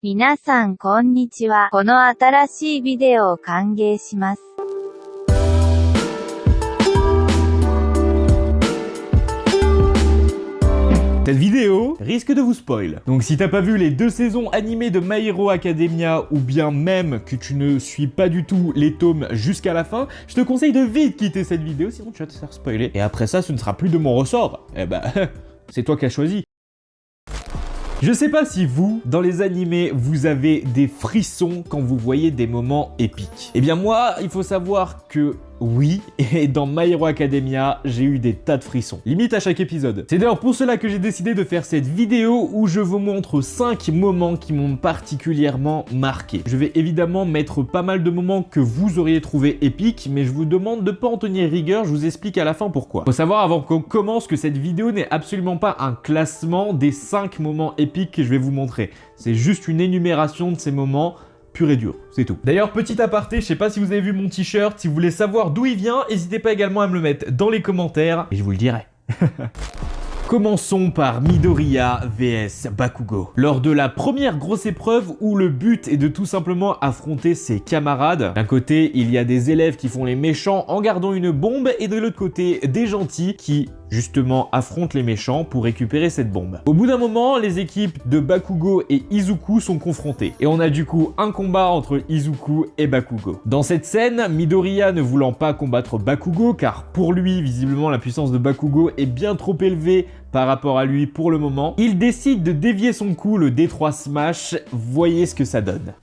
皆さんこんにちは。この新しいビデオを歓迎します。Cette vidéo risque de vous spoil. Donc si t'as pas vu les 2 saisons animées de My Hero Academia ou bien même que tu ne suis pas du tout les tomes jusqu'à la fin, je te conseille de vite quitter cette vidéo sinon tu vas te faire spoiler. Et après ça, ce ne sera plus de mon ressort. Eh bah, c'est toi qui as choisi. Je sais pas si vous, dans les animés, vous avez des frissons quand vous voyez des moments épiques. Eh bien moi, il faut savoir que oui, et dans My Hero Academia, j'ai eu des tas de frissons, limite à chaque épisode. C'est d'ailleurs pour cela que j'ai décidé de faire cette vidéo où je vous montre 5 moments qui m'ont particulièrement marqué. Je vais évidemment mettre pas mal de moments que vous auriez trouvé épiques, mais je vous demande de pas en tenir rigueur, je vous explique à la fin pourquoi. Faut savoir avant qu'on commence que cette vidéo n'est absolument pas un classement des 5 moments épiques que je vais vous montrer. C'est juste une énumération de ces moments pur et dur, c'est tout. D'ailleurs, petit aparté, je sais pas si vous avez vu mon t-shirt, si vous voulez savoir d'où il vient, n'hésitez pas également à me le mettre dans les commentaires, et je vous le dirai. Commençons par Midoriya vs Bakugo. Lors de la première grosse épreuve où le but est de tout simplement affronter ses camarades. D'un côté, il y a des élèves qui font les méchants en gardant une bombe et de l'autre côté, des gentils qui justement affrontent les méchants pour récupérer cette bombe. Au bout d'un moment, les équipes de Bakugo et Izuku sont confrontées. Et on a du coup un combat entre Izuku et Bakugo. Dans cette scène, Midoriya ne voulant pas combattre Bakugo, car pour lui, visiblement, la puissance de Bakugo est bien trop élevée par rapport à lui pour le moment, il décide de dévier son coup, le D3 Smash. Voyez ce que ça donne.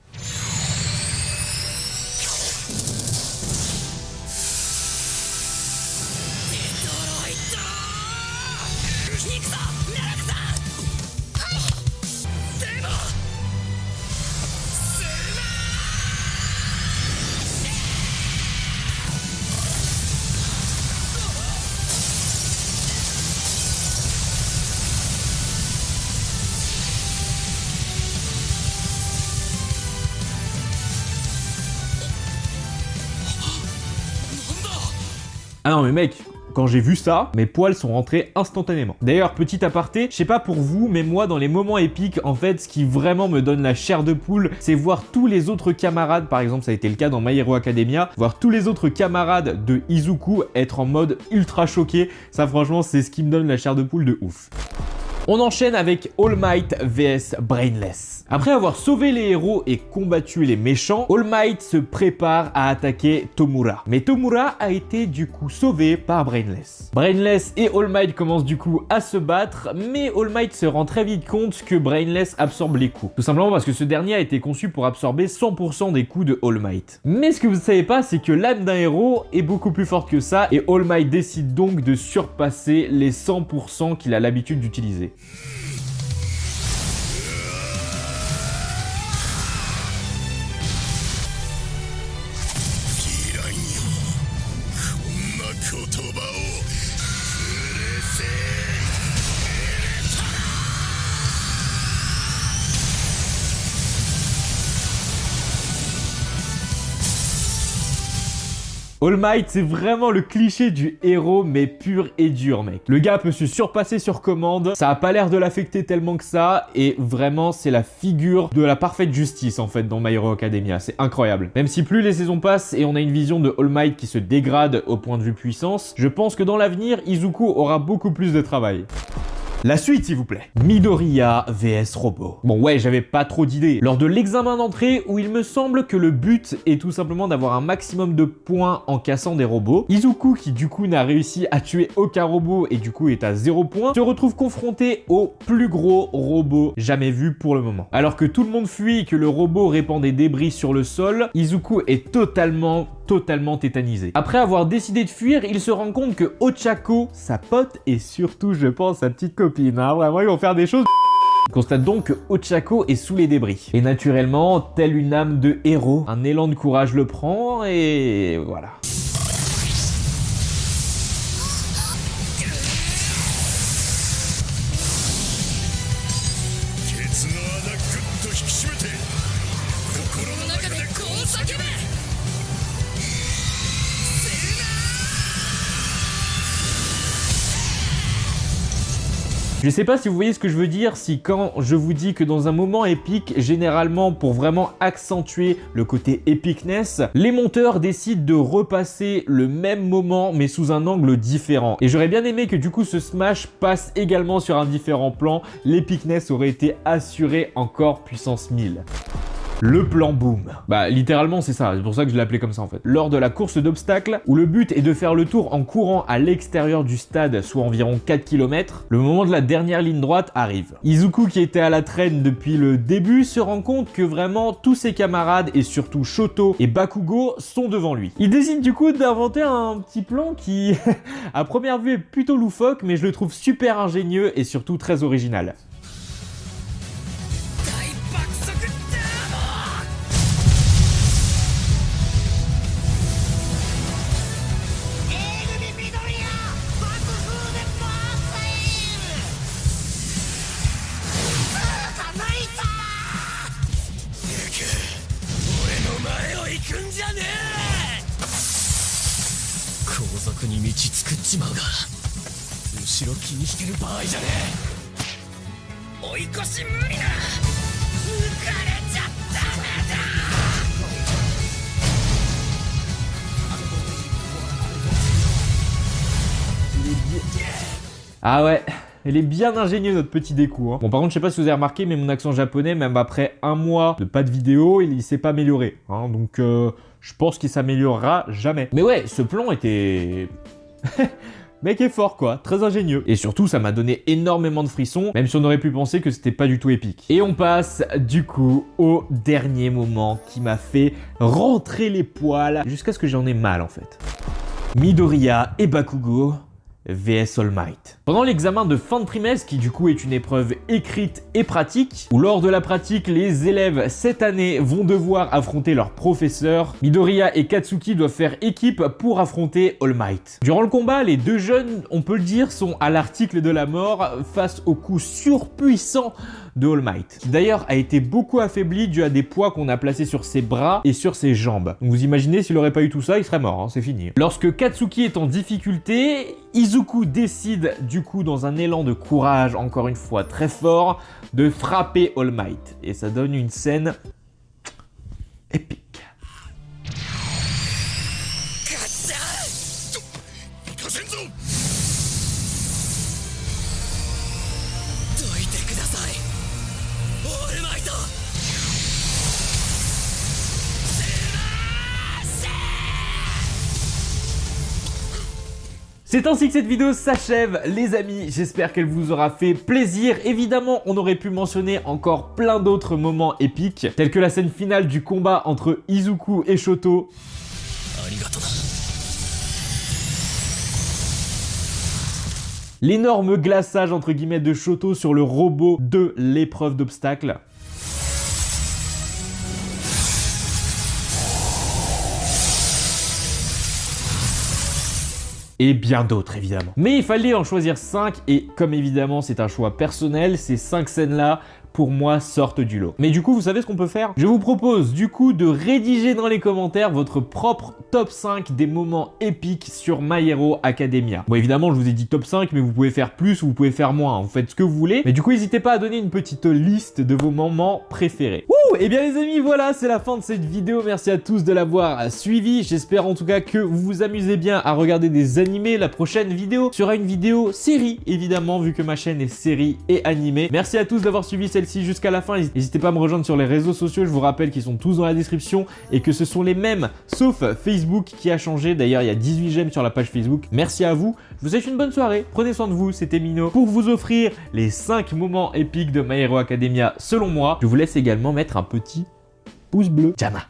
Ah non mais mec, quand j'ai vu ça, mes poils sont rentrés instantanément. D'ailleurs, petit aparté, je sais pas pour vous, mais moi dans les moments épiques, en fait, ce qui vraiment me donne la chair de poule, c'est voir tous les autres camarades, par exemple ça a été le cas dans My Hero Academia, voir tous les autres camarades de Izuku être en mode ultra choqué. Ça franchement, c'est ce qui me donne la chair de poule de ouf. On enchaîne avec All Might vs Brainless. Après avoir sauvé les héros et combattu les méchants, All Might se prépare à attaquer Tomura. Mais Tomura a été du coup sauvé par Brainless. Brainless et All Might commencent du coup à se battre, mais All Might se rend très vite compte que Brainless absorbe les coups. Tout simplement parce que ce dernier a été conçu pour absorber 100% des coups de All Might. Mais ce que vous ne savez pas, c'est que l'âme d'un héros est beaucoup plus forte que ça, et All Might décide donc de surpasser les 100% qu'il a l'habitude d'utiliser. All Might, c'est vraiment le cliché du héros, mais pur et dur, mec. Le gars peut se surpasser sur commande, ça a pas l'air de l'affecter tellement que ça, et vraiment, c'est la figure de la parfaite justice, en fait, dans My Hero Academia. C'est incroyable. Même si plus les saisons passent et on a une vision de All Might qui se dégrade au point de vue puissance, je pense que dans l'avenir, Izuku aura beaucoup plus de travail. La suite, s'il vous plaît. Midoriya vs Robot. Bon ouais, j'avais pas trop d'idées. Lors de l'examen d'entrée, où il me semble que le but est tout simplement d'avoir un maximum de points en cassant des robots, Izuku, qui du coup n'a réussi à tuer aucun robot et du coup est à 0 points, se retrouve confronté au plus gros robot jamais vu pour le moment. Alors que tout le monde fuit et que le robot répand des débris sur le sol, Izuku est totalement tétanisé. Après avoir décidé de fuir, il se rend compte que Ochako, sa pote, et surtout, je pense, sa petite copine, hein, vraiment, ils vont faire des choses. Il constate donc que Ochako est sous les débris. Et naturellement, telle une âme de héros, un élan de courage le prend, et voilà. Je sais pas si vous voyez ce que je veux dire, si quand je vous dis que dans un moment épique, généralement pour vraiment accentuer le côté epicness, les monteurs décident de repasser le même moment mais sous un angle différent. Et j'aurais bien aimé que du coup ce smash passe également sur un différent plan, l'epicness aurait été assuré encore puissance 1000. Le plan boom. Bah littéralement c'est ça, c'est pour ça que je l'ai appelé comme ça en fait. Lors de la course d'obstacles, où le but est de faire le tour en courant à l'extérieur du stade, soit environ 4 km, le moment de la dernière ligne droite arrive. Izuku, qui était à la traîne depuis le début, se rend compte que vraiment tous ses camarades, et surtout Shoto et Bakugo, sont devant lui. Il décide du coup d'inventer un petit plan qui, à première vue, est plutôt loufoque, mais je le trouve super ingénieux et surtout très original. Ah ouais, elle est bien ingénieuse notre petit découp. Hein. Bon par contre je sais pas si vous avez remarqué, mais mon accent japonais, même après un mois de pas de vidéo, il s'est pas amélioré. Hein. Donc je pense qu'il s'améliorera jamais. Mais ouais, ce plan était... Mec est fort quoi, très ingénieux. Et surtout ça m'a donné énormément de frissons, même si on aurait pu penser que c'était pas du tout épique. Et on passe du coup au dernier moment qui m'a fait rentrer les poils, jusqu'à ce que j'en ai mal en fait. Midoriya et Bakugo vs All Might. Pendant l'examen de fin de trimestre, qui du coup est une épreuve écrite et pratique, où lors de la pratique, les élèves cette année vont devoir affronter leur professeur, Midoriya et Katsuki doivent faire équipe pour affronter All Might. Durant le combat, les deux jeunes, on peut le dire, sont à l'article de la mort face au coup surpuissant de All Might, qui d'ailleurs a été beaucoup affaibli dû à des poids qu'on a placés sur ses bras et sur ses jambes. Donc vous imaginez, s'il aurait pas eu tout ça, il serait mort, hein, c'est fini. Lorsque Katsuki est en difficulté, Izuku décide du coup dans un élan de courage, encore une fois très fort, de frapper All Might. Et ça donne une scène épique. C'est ainsi que cette vidéo s'achève, les amis. J'espère qu'elle vous aura fait plaisir. Évidemment, on aurait pu mentionner encore plein d'autres moments épiques, tels que la scène finale du combat entre Izuku et Shoto. L'énorme glaçage entre guillemets de Shoto sur le robot de l'épreuve d'obstacles. Et bien d'autres évidemment. Mais il fallait en choisir 5 et comme évidemment c'est un choix personnel, ces 5 scènes-là pour moi sortent du lot. Mais du coup, vous savez ce qu'on peut faire? Je vous propose du coup de rédiger dans les commentaires votre propre top 5 des moments épiques sur My Hero Academia. Bon évidemment, je vous ai dit top 5, mais vous pouvez faire plus ou vous pouvez faire moins, vous faites ce que vous voulez. Mais du coup, n'hésitez pas à donner une petite liste de vos moments préférés. Ouh, et bien les amis, voilà, c'est la fin de cette vidéo. Merci à tous de l'avoir suivi. J'espère en tout cas que vous vous amusez bien à regarder des animés. La prochaine vidéo sera une vidéo série, évidemment, vu que ma chaîne est série et animée. Merci à tous d'avoir suivi celle-ci jusqu'à la fin. N'hésitez pas à me rejoindre sur les réseaux sociaux, je vous rappelle qu'ils sont tous dans la description et que ce sont les mêmes, sauf Facebook qui a changé. D'ailleurs, il y a 18 j'aime sur la page Facebook. Merci à vous, je vous souhaite une bonne soirée, prenez soin de vous, c'était Mino pour vous offrir les 5 moments épiques de My Hero Academia selon moi. Je vous laisse également mettre un petit pouce bleu. Jama.